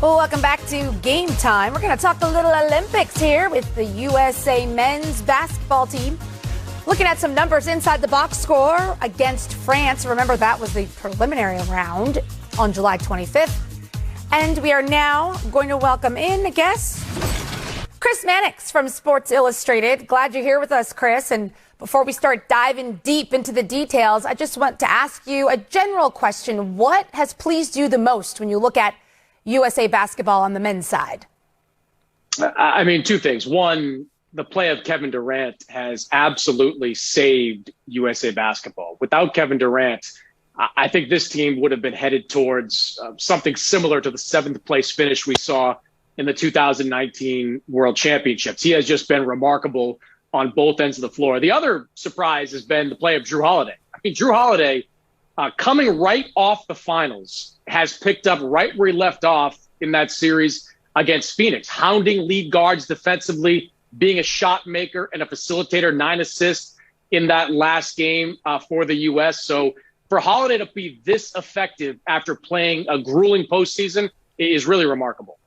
Well, welcome back to Game Time. We're going to talk a little Olympics here with the USA men's basketball team. Looking at some numbers inside the box score against France. Remember, that was the preliminary round on July 25th. And we are now going to welcome in a guest, Chris Mannix from Sports Illustrated. Glad you're here with us, Chris. And before we start diving deep into the details, I just want to ask you a general question. What has pleased you the most when you look at USA basketball on the men's side? I mean, two things. One, the play of Kevin Durant has absolutely saved USA basketball. Without Kevin Durant, I think this team would have been headed towards something similar to the seventh place finish we saw in the 2019 World Championships. He has just been remarkable on both ends of the floor. The other surprise has been the play of Drew Holiday. I mean, Drew Holiday, coming right off the finals, has picked up right where he left off in that series against Phoenix, hounding lead guards defensively, being a shot maker and a facilitator, 9 assists in that last game for the U.S. So for Holiday to be this effective after playing a grueling postseason is really remarkable.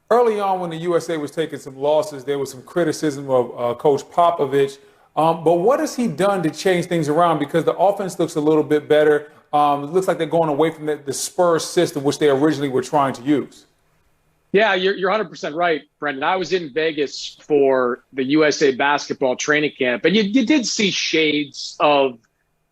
Early on when the USA was taking some losses, there was some criticism of Coach Popovich. But what has he done to change things around? Because the offense looks a little bit better. It looks like they're going away from the Spurs system, which they originally were trying to use. Yeah, you're 100% right, Brendan. I was in Vegas for the USA basketball training camp, and you did see shades of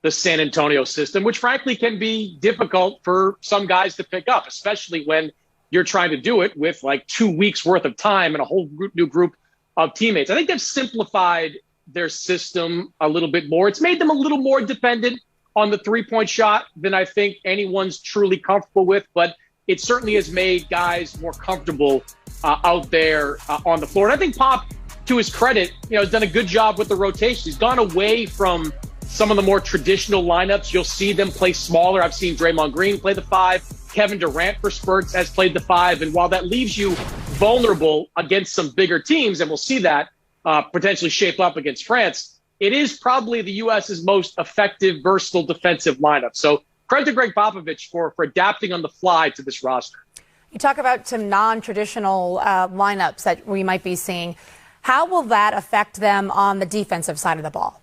the San Antonio system, which frankly can be difficult for some guys to pick up, especially when you're trying to do it with like 2 weeks worth of time and a whole new group of teammates. I think they've simplified their system a little bit more. It's made them a little more dependent on the three-point shot than I think anyone's truly comfortable with, but it certainly has made guys more comfortable out there on the floor. And I think Pop, to his credit, has done a good job with the rotation. He's gone away from some of the more traditional lineups. You'll see them play smaller. I've seen Draymond Green play the 5. Kevin Durant for spurts has played the 5. And while that leaves you vulnerable against some bigger teams, and we'll see that potentially shape up against France, it is probably the U.S.'s most effective, versatile defensive lineup. So credit to Greg Popovich for adapting on the fly to this roster. You talk about some non-traditional lineups that we might be seeing. How will that affect them on the defensive side of the ball?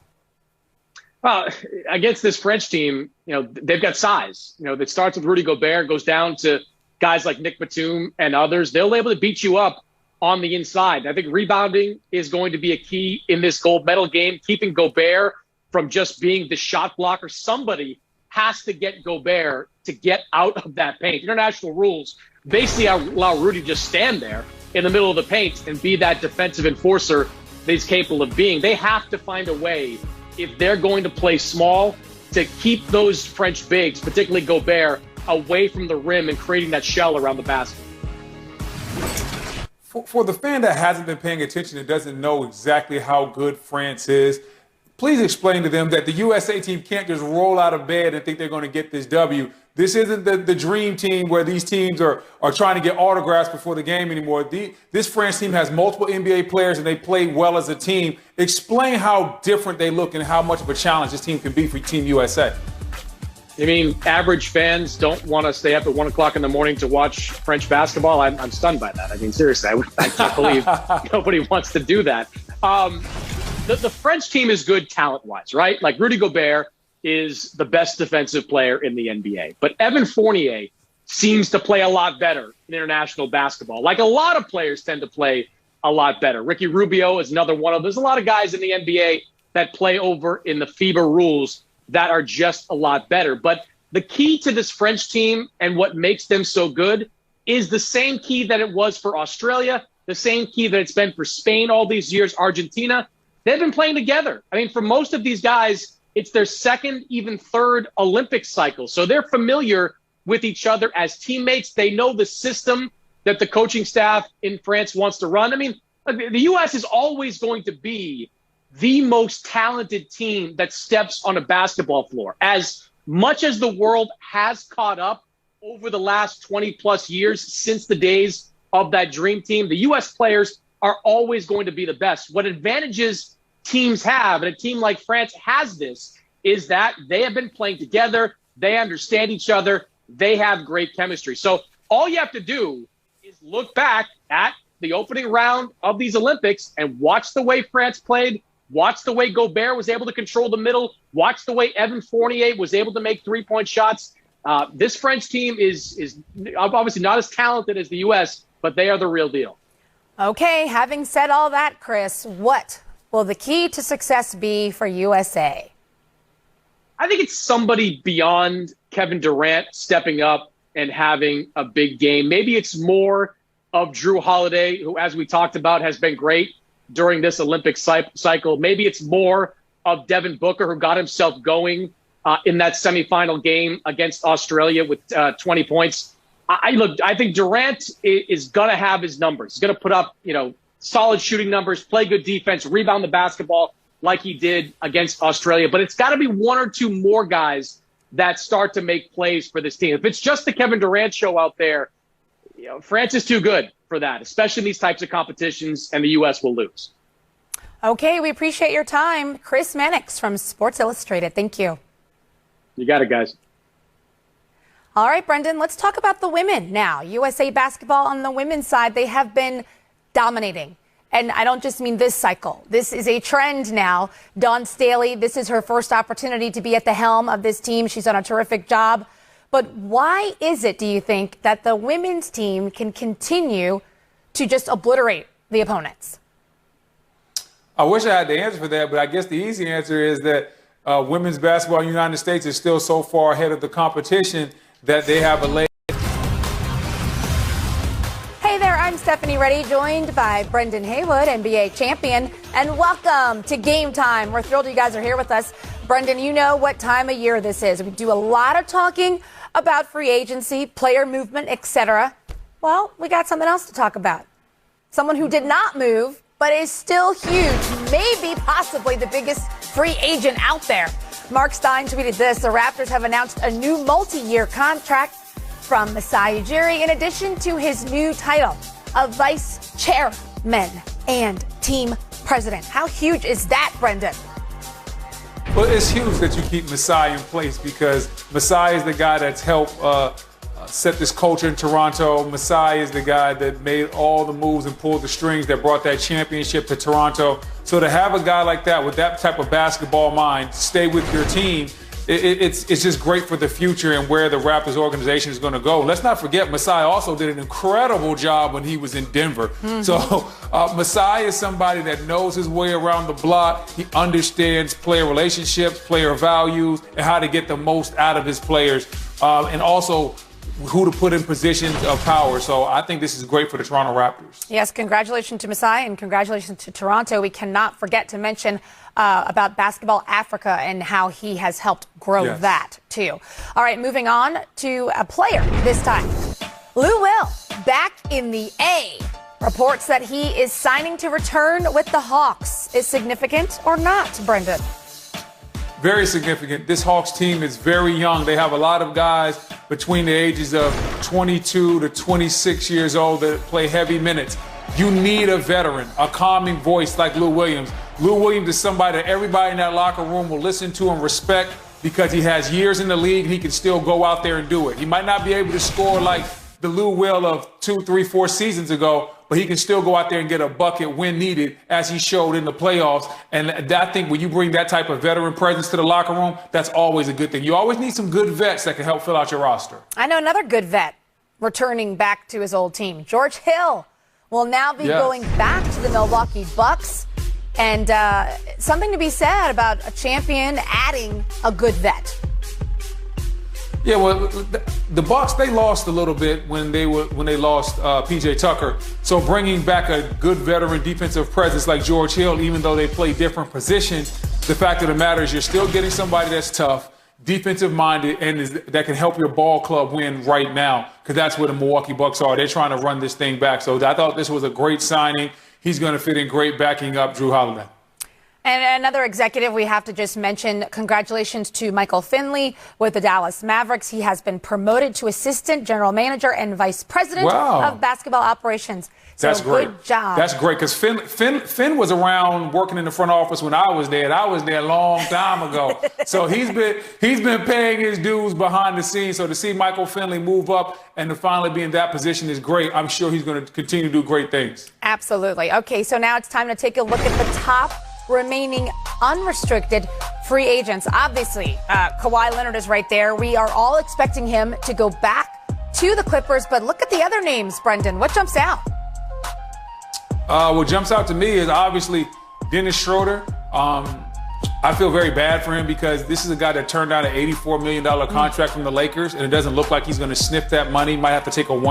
Well, against this French team, they've got size. That starts with Rudy Gobert, goes down to guys like Nick Batum and others. They'll be able to beat you up on the inside. I think rebounding is going to be a key in this gold medal game, keeping Gobert from just being the shot blocker. Somebody has to get Gobert to get out of that paint. International rules basically allow Rudy to just stand there in the middle of the paint and be that defensive enforcer that he's capable of being. They have to find a way, if they're going to play small, to keep those French bigs, particularly Gobert, away from the rim and creating that shell around the basket. For the fan that hasn't been paying attention and doesn't know exactly how good France is, please explain to them that the USA team can't just roll out of bed and think they're going to get this W. This isn't the dream team where these teams are trying to get autographs before the game anymore. This France team has multiple NBA players and they play well as a team. Explain how different they look and how much of a challenge this team can be for Team USA. I mean, average fans don't want to stay up at 1 o'clock in the morning to watch French basketball. I'm stunned by that. I mean, seriously, I can't believe nobody wants to do that. The French team is good talent-wise, right? Like Rudy Gobert is the best defensive player in the NBA. But Evan Fournier seems to play a lot better in international basketball. Like a lot of players tend to play a lot better. Ricky Rubio is another one of them. There's a lot of guys in the NBA that play over in the FIBA rules that are just a lot better. But the key to this French team and what makes them so good is the same key that it was for Australia, the same key that it's been for Spain all these years, Argentina. They've been playing together. I mean, for most of these guys, it's their second, even third Olympic cycle. So they're familiar with each other as teammates. They know the system that the coaching staff in France wants to run. I mean, the U.S. is always going to be the most talented team that steps on a basketball floor. As much as the world has caught up over the last 20 plus years since the days of that dream team, the U.S. players are always going to be the best. What advantages teams have, and a team like France has this, is that they have been playing together. They understand each other. They have great chemistry. So all you have to do is look back at the opening round of these Olympics and watch the way France played, watch the way Gobert was able to control the middle, watch the way Evan Fournier was able to make three-point shots. This French team is obviously not as talented as the U.S., but they are the real deal. Okay, having said all that, Chris, what will the key to success be for USA? I think it's somebody beyond Kevin Durant stepping up and having a big game. Maybe it's more of Drew Holiday, who, as we talked about, has been great during this Olympic cycle. Maybe it's more of Devin Booker, who got himself going in that semifinal game against Australia with 20 points. I think Durant is going to have his numbers. He's going to put up, solid shooting numbers, play good defense, rebound the basketball like he did against Australia. But it's got to be one or two more guys that start to make plays for this team. If it's just the Kevin Durant show out there, France is too good for that, especially in these types of competitions, and the U.S. will lose. Okay, we appreciate your time. Chris Mannix from Sports Illustrated. Thank you. You got it, guys. All right, Brendan, let's talk about the women now. USA basketball on the women's side, they have been dominating. And I don't just mean this cycle. This is a trend now. Dawn Staley, this is her first opportunity to be at the helm of this team. She's done a terrific job. But why is it, do you think, that the women's team can continue to just obliterate the opponents? I wish I had the answer for that, but I guess the easy answer is that women's basketball in the United States is still so far ahead of the competition that they have a leg. Hey there, I'm Stephanie Reddy, joined by Brendan Haywood, NBA champion, and welcome to Game Time. We're thrilled you guys are here with us. Brendan, you know what time of year this is. We do a lot of talking about free agency, player movement, etc. Well, we got something else to talk about. Someone who did not move, but is still huge, maybe possibly the biggest free agent out there. Mark Stein tweeted this: the Raptors have announced a new multi-year contract from Masai Ujiri, in addition to his new title of vice chairman and team president. How huge is that, Brendan? Well, it's huge that you keep Masai in place, because Masai is the guy that's helped set this culture in Toronto. Masai is the guy that made all the moves and pulled the strings that brought that championship to Toronto. So to have a guy like that with that type of basketball mind stay with your team, it's just great for the future and where the Raptors organization is going to go. Let's not forget, Masai also did an incredible job when he was in Denver. Mm-hmm. So Masai is somebody that knows his way around the block. He understands player relationships, player values, and how to get the most out of his players, and also who to put in positions of power. So I think this is great for the Toronto Raptors. Yes, congratulations to Masai and congratulations to Toronto. We cannot forget to mention about Basketball Africa and how he has helped grow that too. All right, moving on to a player this time. Lou Will, back in the A. Reports that he is signing to return with the Hawks. Is significant or not, Brendan? Very significant. This Hawks team is very young. They have a lot of guys between the ages of 22 to 26 years old that play heavy minutes. You need a veteran, a calming voice like Lou Williams. Lou Williams is somebody that everybody in that locker room will listen to and respect, because he has years in the league and he can still go out there and do it. He might not be able to score like the Lou Will of 2, 3, 4 seasons ago, but he can still go out there and get a bucket when needed, as he showed in the playoffs. And I think when you bring that type of veteran presence to the locker room, that's always a good thing. You always need some good vets that can help fill out your roster. I know another good vet returning back to his old team. George Hill will now be going back to the Milwaukee Bucks. And something to be said about a champion adding a good vet. Yeah, well, the Bucks, they lost a little bit when they lost PJ Tucker. So bringing back a good veteran defensive presence like George Hill, even though they play different positions, the fact of the matter is you're still getting somebody that's tough, defensive minded, and that can help your ball club win right now, because that's where the Milwaukee Bucks are. They're trying to run this thing back. So I thought this was a great signing. He's going to fit in great backing up Drew Holiday. And another executive we have to just mention, congratulations to Michael Finley with the Dallas Mavericks. He has been promoted to assistant general manager and vice president of basketball operations. So That's great. Good job. That's great because Finn was around working in the front office when I was there. And I was there a long time ago. So he's been paying his dues behind the scenes. So to see Michael Finley move up and to finally be in that position is great. I'm sure he's going to continue to do great things. Absolutely. Okay, so now it's time to take a look at the top remaining unrestricted free agents. Obviously, Kawhi Leonard is right there. We are all expecting him to go back to the Clippers. But look at the other names, Brendan. What jumps out? What jumps out to me is obviously Dennis Schroeder. I feel very bad for him because this is a guy that turned down an $84 million contract from the Lakers, and it doesn't look like he's going to sniff that money. Might have to take a one.